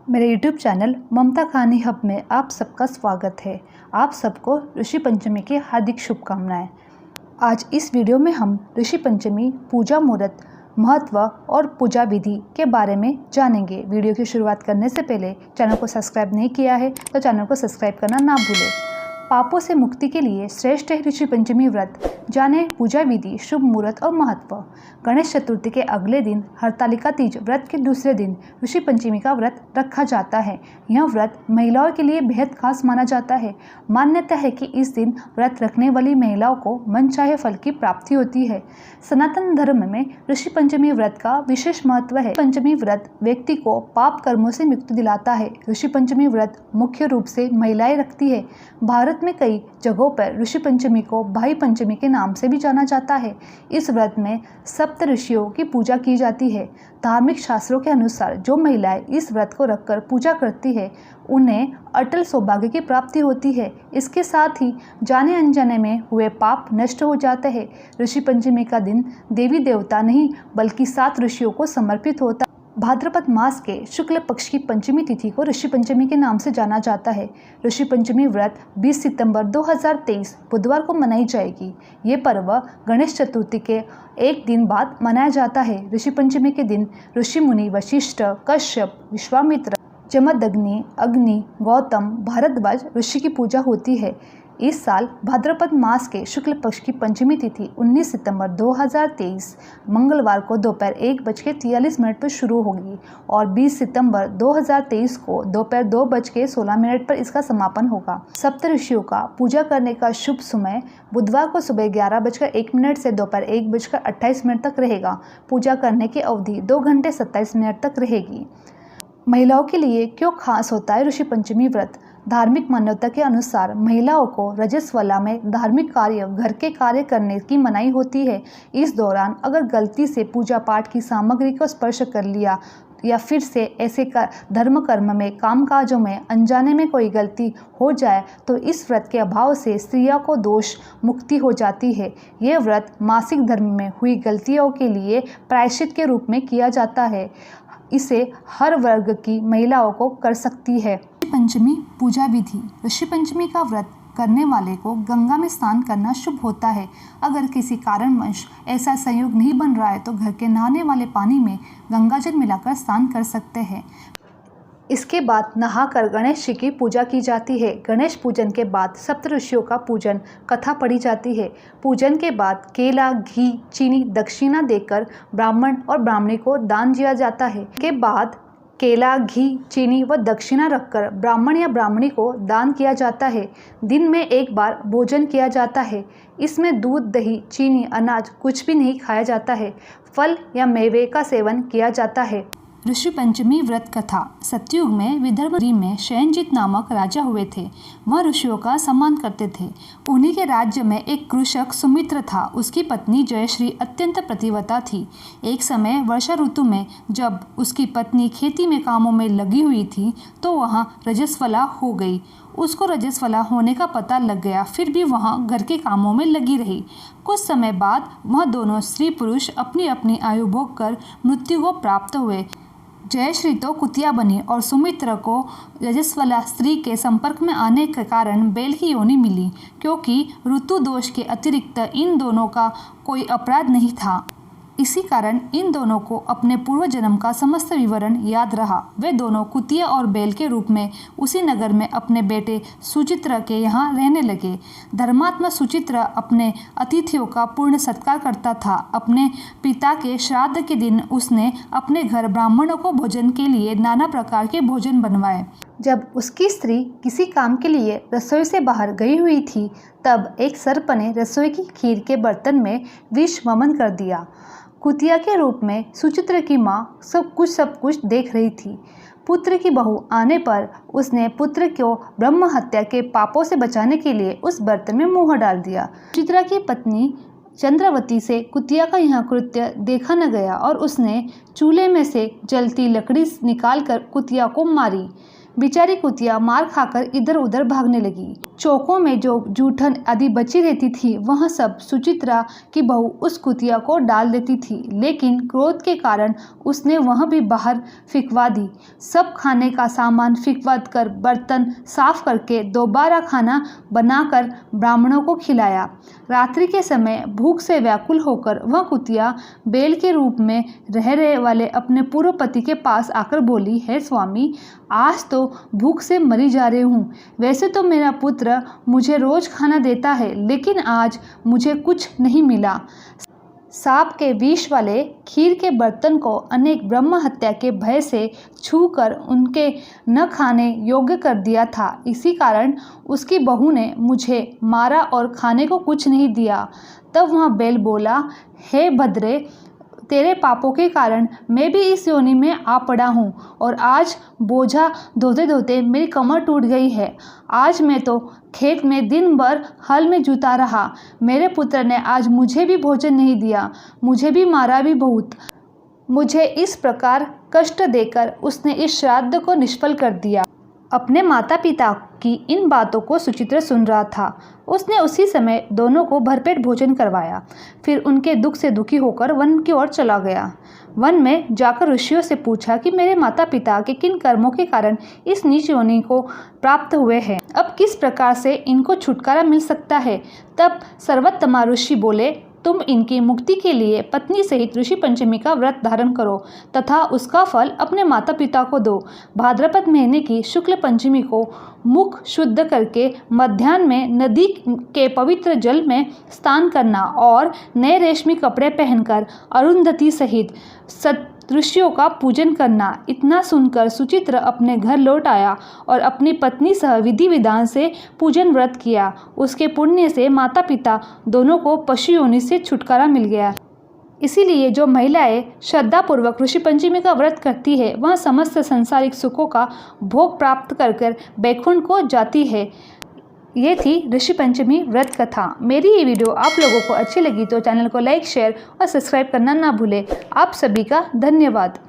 मेरे YouTube channel ममता कहानी hub में आप सबका स्वागत है। आप सबको ऋषि पंचमी की हार्दिक शुभकामनाएं। आज इस वीडियो में हम ऋषि पंचमी पूजा मुहूर्त, महत्व और पूजा विधि के बारे में जानेंगे। वीडियो की शुरुआत करने से पहले चैनल को सब्सक्राइब नहीं किया है तो चैनल को सब्सक्राइब करना ना भूलें। पापों से मुक्ति के लिए श्रेष्ठ है ऋषि पंचमी व्रत। जाने पूजा विधि, शुभ मुहूर्त और महत्व। गणेश चतुर्थी के अगले दिन हरतालिका तीज व्रत के दूसरे दिन ऋषि पंचमी का व्रत रखा जाता है। यह व्रत महिलाओं के लिए बेहद खास माना जाता है। मान्यता है कि इस दिन व्रत रखने वाली महिलाओं को मनचाहे फल की प्राप्ति होती है। सनातन धर्म में ऋषि पंचमी व्रत का विशेष महत्व है। पंचमी व्रत व्यक्ति को पाप कर्मों से मुक्ति दिलाता है। ऋषि पंचमी व्रत मुख्य रूप से महिलाएं रखती है। भारत में कई जगहों पर ऋषि पंचमी को भाई पंचमी के नाम से भी जाना जाता है। इस व्रत में सप्त ऋषियों की पूजा की जाती है। धार्मिक शास्त्रों के अनुसार जो महिलाएं इस व्रत को रखकर पूजा करती है उन्हें अटल सौभाग्य की प्राप्ति होती है। इसके साथ ही जाने अनजाने में हुए पाप नष्ट हो जाते हैं। ऋषि पंचमी का दिन देवी देवता नहीं बल्कि 7 ऋषियों को समर्पित होता है। भाद्रपद मास के शुक्ल पक्ष की पंचमी तिथि को ऋषि पंचमी के नाम से जाना जाता है। ऋषि पंचमी व्रत 20 सितंबर 2023 बुधवार को मनाई जाएगी। ये पर्व गणेश चतुर्थी के एक दिन बाद मनाया जाता है। ऋषि पंचमी के दिन ऋषि मुनि वशिष्ठ, कश्यप, विश्वामित्र, जमदग्नि, अग्नि, गौतम, भारद्वाज ऋषि की पूजा होती है। इस साल भाद्रपद मास के शुक्ल पक्ष की पंचमी तिथि 19 सितंबर 2023 मंगलवार को दोपहर 1:43 पर शुरू होगी और 20 सितंबर 2023 को दोपहर 2:16 पर इसका समापन होगा। सप्त ऋषियों का पूजा करने का शुभ समय बुधवार को सुबह 11:01 से दोपहर 1:28 तक रहेगा। पूजा करने की अवधि 2 घंटे 27 मिनट तक रहेगी। महिलाओं के लिए क्यों खास होता है ऋषि पंचमी व्रत? धार्मिक मान्यता के अनुसार महिलाओं को रजस्वला में धार्मिक कार्य, घर के कार्य करने की मनाही होती है। इस दौरान अगर गलती से पूजा पाठ की सामग्री को स्पर्श कर लिया या फिर से ऐसे धर्म कर्म में, काम काजों में अनजाने में कोई गलती हो जाए तो इस व्रत के अभाव से स्त्रियों को दोष मुक्ति हो जाती है। यह व्रत मासिक धर्म में हुई गलतियों के लिए प्रायश्चित के रूप में किया जाता है। इसे हर वर्ग की महिलाओं को कर सकती है। पंचमी पूजा विधि। ऋषि पंचमी का व्रत करने वाले को गंगा में स्नान करना शुभ होता है। अगर किसी कारणवश ऐसा संयोग नहीं बन रहा है तो घर के नहाने वाले पानी में गंगाजल मिलाकर स्नान कर सकते हैं। इसके बाद नहाकर गणेश जी की पूजा की जाती है। गणेश पूजन के बाद सप्त ऋषियों का पूजन कथा पढ़ी जाती है। पूजन के बाद केला, घी, चीनी दक्षिणा देकर ब्राह्मण और ब्राह्मणी को दान दिया जाता है। के बाद केला, घी, चीनी व दक्षिणा रखकर ब्राह्मण या ब्राह्मणी को दान किया जाता है। दिन में एक बार भोजन किया जाता है। इसमें दूध, दही, चीनी, अनाज कुछ भी नहीं खाया जाता है। फल या मेवे का सेवन किया जाता है। ऋषि पंचमी व्रत कथा। सतयुग में विदर्भ में शयनजीत नामक राजा हुए थे। वह ऋषियों का सम्मान करते थे। उन्हीं के राज्य में एक कृषक सुमित्र था। उसकी पत्नी जयश्री अत्यंत प्रतिव्रता थी। एक समय वर्षा ऋतु में जब उसकी पत्नी खेती में कामों में लगी हुई थी तो वहाँ रजस्वला हो गई। उसको रजस्वला होने का पता लग गया, फिर भी वहाँ घर के कामों में लगी रही। कुछ समय बाद वह दोनों स्त्री पुरुष अपनी अपनी आयु भोग कर मृत्यु को प्राप्त हुए। जयश्री तो कुतिया बनी और सुमित्र को रजस्वला स्त्री के संपर्क में आने के कारण बैल की योनि मिली। क्योंकि ऋतु दोष के अतिरिक्त इन दोनों का कोई अपराध नहीं था, इसी कारण इन दोनों को अपने पूर्व जन्म का समस्त विवरण याद रहा। वे दोनों कुतिया और बैल के रूप में उसी नगर में अपने बेटे सुचित्र के यहाँ रहने लगे। धर्मात्मा सुचित्र अपने अतिथियों का पूर्ण सत्कार करता था। अपने पिता के श्राद्ध के दिन उसने अपने घर ब्राह्मणों को भोजन के लिए नाना प्रकार के भोजन बनवाए। जब उसकी स्त्री किसी काम के लिए रसोई से बाहर गई हुई थी तब एक सर्प ने रसोई की खीर के बर्तन में विष वमन कर दिया। कुतिया के रूप में सुचित्र की माँ सब कुछ देख रही थी। पुत्र की बहू आने पर उसने पुत्र को ब्रह्म हत्या के पापों से बचाने के लिए उस बर्तन में मुँह डाल दिया। सुचित्रा की पत्नी चंद्रवती से कुतिया का यह कृत्य देखा न गया और उसने चूल्हे में से जलती लकड़ी निकालकर कुतिया को मारी। बेचारी कुतिया मार खाकर इधर उधर भागने लगी। चौकों में जो जूठन आदि बची रहती थी वह सब सुचित्रा की बहू उस कुतिया को डाल देती थी, लेकिन क्रोध के कारण उसने वह भी बाहर फिकवा दी। सब खाने का सामान फिकवा कर बर्तन साफ करके दोबारा खाना बनाकर ब्राह्मणों को खिलाया। रात्रि के समय भूख से व्याकुल होकर वह कुतिया बैल के रूप में रहे वाले अपने पूर्व पति के पास आकर बोली, है स्वामी, आज तो भूख से मरी जा रही हूँ। वैसे तो मेरा पुत्र मुझे रोज खाना देता है, लेकिन आज मुझे कुछ नहीं मिला। सांप के विष वाले खीर के बर्तन को अनेक ब्रह्म हत्या के भय से छूकर उनके न खाने योग्य कर दिया था। इसी कारण उसकी बहू ने मुझे मारा और खाने को कुछ नहीं दिया। तब वह बैल बोला, हे भद्रे, तेरे पापों के कारण मैं भी इस योनि में आ पड़ा हूँ और आज बोझा धोते धोते मेरी कमर टूट गई है। आज मैं तो खेत में दिन भर हल में जुता रहा। मेरे पुत्र ने आज मुझे भी भोजन नहीं दिया, मुझे भी मारा भी बहुत। मुझे इस प्रकार कष्ट देकर उसने इस श्राद्ध को निष्फल कर दिया। अपने माता पिता की इन बातों को सुचित्रा सुन रहा था। उसने उसी समय दोनों को भरपेट भोजन करवाया, फिर उनके दुख से दुखी होकर वन की ओर चला गया। वन में जाकर ऋषियों से पूछा कि मेरे माता पिता के किन कर्मों के कारण इस नीच योनि को प्राप्त हुए हैं, अब किस प्रकार से इनको छुटकारा मिल सकता है। तब सर्वोत्तमा ऋषि बोले, तुम इनकी मुक्ति के लिए पत्नी सहित ऋषि पंचमी का व्रत धारण करो तथा उसका फल अपने माता पिता को दो। भाद्रपद महीने की शुक्ल पंचमी को मुख शुद्ध करके मध्याह्न में नदी के पवित्र जल में स्नान करना और नए रेशमी कपड़े पहनकर अरुंधति सहित ऋषियों का पूजन करना। इतना सुनकर सुचित्र अपने घर लौट आया और अपनी पत्नी सह विधि विधान से पूजन व्रत किया। उसके पुण्य से माता पिता दोनों को पशु योनि से छुटकारा मिल गया। इसीलिए जो महिलाएं श्रद्धापूर्वक ऋषि पंचमी का व्रत करती है वह समस्त संसारिक सुखों का भोग प्राप्त कर बैकुंठ को जाती है। ये थी ऋषि पंचमी व्रत कथा। मेरी ये वीडियो आप लोगों को अच्छी लगी तो चैनल को लाइक, शेयर और सब्सक्राइब करना ना भूलें। आप सभी का धन्यवाद।